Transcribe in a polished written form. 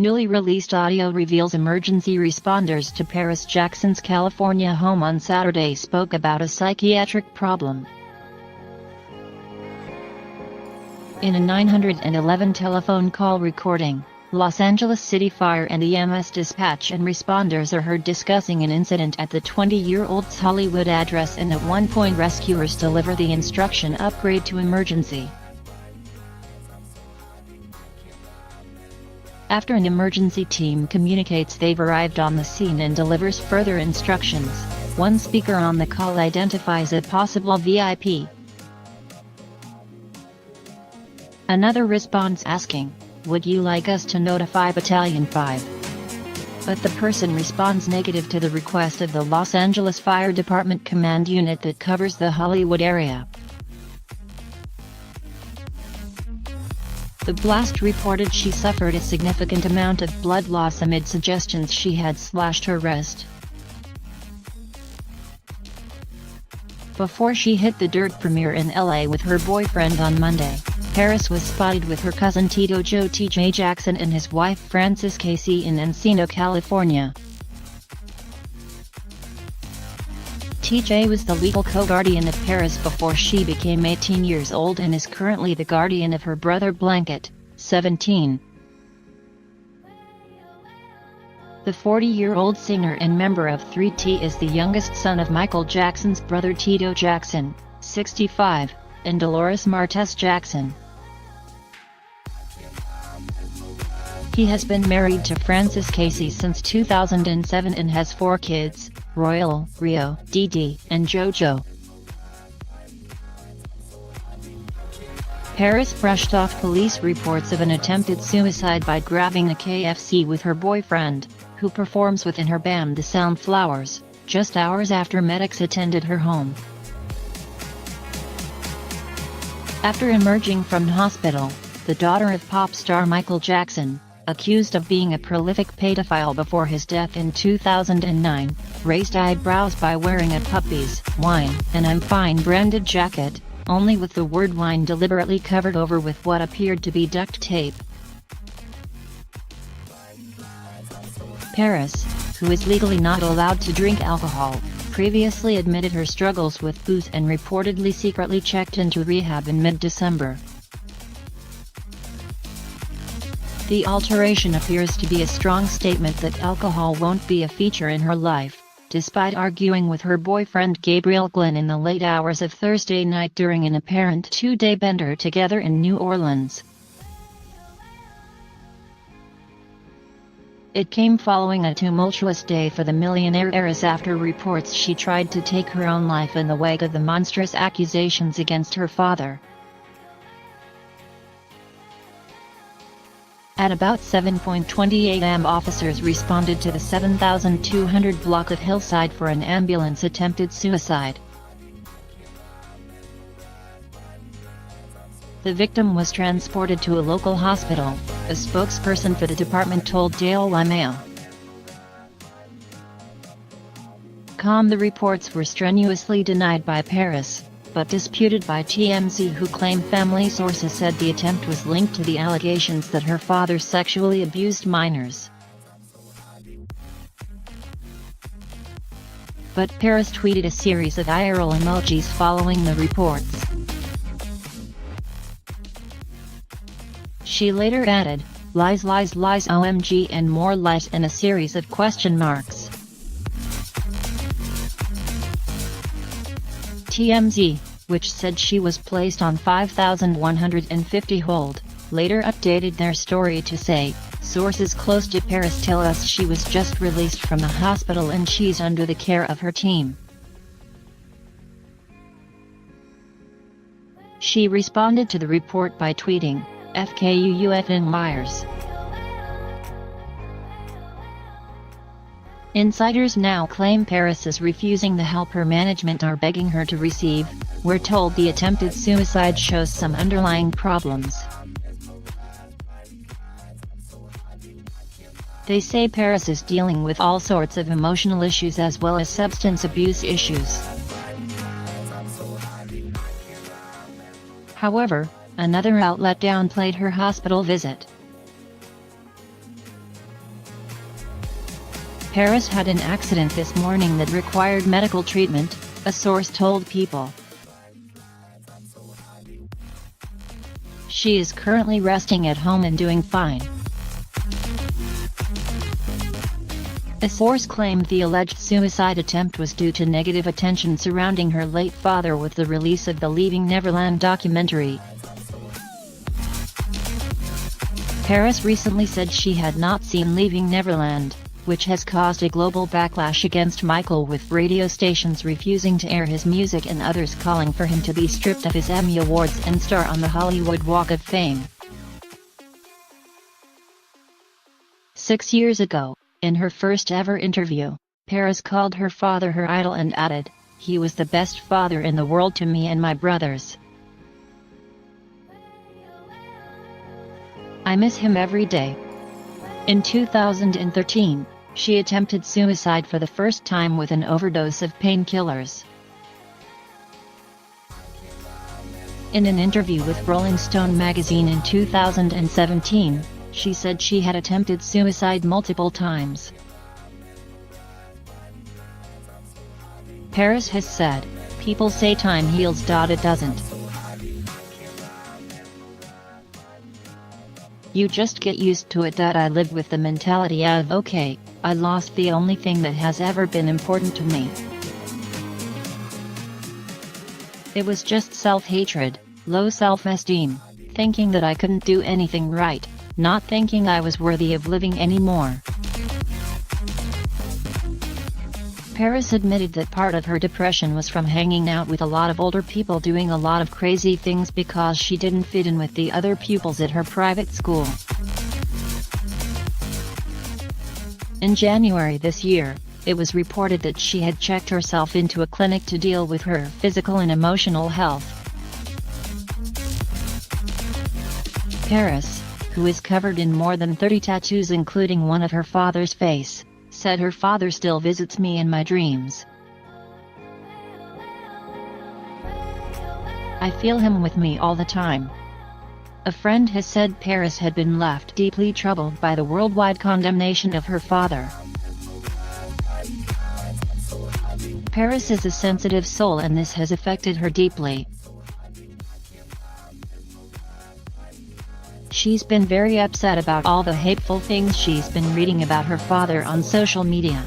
Newly released audio reveals emergency responders to Paris Jackson's California home on Saturday spoke about a psychiatric problem. In a 911 telephone call recording, Los Angeles City Fire and EMS dispatch and responders are heard discussing an incident at the 20-year-old's Hollywood address, and at one point rescuers deliver the instruction upgrade to emergency. After an emergency team communicates they've arrived on the scene and delivers further instructions, one speaker on the call identifies a possible VIP. Another responds asking, "Would you like us to notify Battalion 5? But the person responds negative to the request of the Los Angeles Fire Department Command Unit that covers the Hollywood area. The blast reported she suffered a significant amount of blood loss amid suggestions she had slashed her wrist. Before she hit the dirt premiere in LA with her boyfriend on Monday, Paris was spotted with her cousin Tito Joe TJ Jackson and his wife Frances Casey in Encino, California. TJ was the legal co-guardian of Paris before she became 18 years old and is currently the guardian of her brother Blanket, 17. The 40-year-old singer and member of 3T is the youngest son of Michael Jackson's brother Tito Jackson, 65, and Dolores Martez Jackson. He has been married to Frances Casey since 2007 and has 4 kids, Royal, Rio, Dee, and JoJo. Paris brushed off police reports of an attempted suicide by grabbing a KFC with her boyfriend, who performs within her band The Soundflowers, just hours after medics attended her home. After emerging from hospital, the daughter of pop star Michael Jackson, accused of being a prolific pedophile before his death in 2009, raised eyebrows by wearing a Puppies, Wine, and I'm Fine branded jacket, only with the word wine deliberately covered over with what appeared to be duct tape. Paris, who is legally not allowed to drink alcohol, previously admitted her struggles with booze and reportedly secretly checked into rehab in mid-December. The alteration appears to be a strong statement that alcohol won't be a feature in her life, despite arguing with her boyfriend Gabriel Glynn in the late hours of Thursday night during an apparent 2-day bender together in New Orleans. It came following a tumultuous day for the millionaire heiress after reports she tried to take her own life in the wake of the monstrous accusations against her father. At about 7:20 a.m. officers responded to the 7200 block of Hillside for an ambulance attempted suicide. The victim was transported to a local hospital, a spokesperson for the department told Daily Mail. The reports were strenuously denied by Paris, but disputed by TMZ, who claimed family sources said the attempt was linked to the allegations that her father sexually abused minors. But Paris tweeted a series of eye-roll emojis following the reports. She later added, "Lies, lies, lies, OMG," and more lies, and a series of question marks. TMZ, which said she was placed on 5,150 hold, later updated their story to say, "Sources close to Paris tell us she was just released from the hospital and she's under the care of her team." She responded to the report by tweeting, "FKUUFN Myers." Insiders now claim Paris is refusing the help her management are begging her to receive. We're told the attempted suicide shows some underlying problems. They say Paris is dealing with all sorts of emotional issues as well as substance abuse issues. However, another outlet downplayed her hospital visit. Paris had an accident this morning that required medical treatment, a source told People. She is currently resting at home and doing fine. A source claimed the alleged suicide attempt was due to negative attention surrounding her late father with the release of the Leaving Neverland documentary. Paris recently said she had not seen Leaving Neverland, which has caused a global backlash against Michael, with radio stations refusing to air his music and others calling for him to be stripped of his Emmy Awards and star on the Hollywood Walk of Fame. 6 years ago, in her first ever interview, Paris called her father her idol and added, "He was the best father in the world to me and my brothers. I miss him every day." In 2013, she attempted suicide for the first time with an overdose of painkillers. In an interview with Rolling Stone magazine in 2017, she said she had attempted suicide multiple times. Paris has said, "People say time heals. It doesn't. You just get used to it. I live with the mentality of, okay, I lost the only thing that has ever been important to me. It was just self-hatred, low self-esteem, thinking that I couldn't do anything right, not thinking I was worthy of living anymore." Paris admitted that part of her depression was from hanging out with a lot of older people doing a lot of crazy things because she didn't fit in with the other pupils at her private school. In January this year, it was reported that she had checked herself into a clinic to deal with her physical and emotional health. Paris, who is covered in more than 30 tattoos including one of her father's face, said her father still visits me in my dreams. "I feel him with me all the time." A friend has said Paris had been left deeply troubled by the worldwide condemnation of her father. Paris is a sensitive soul and this has affected her deeply. She's been very upset about all the hateful things she's been reading about her father on social media.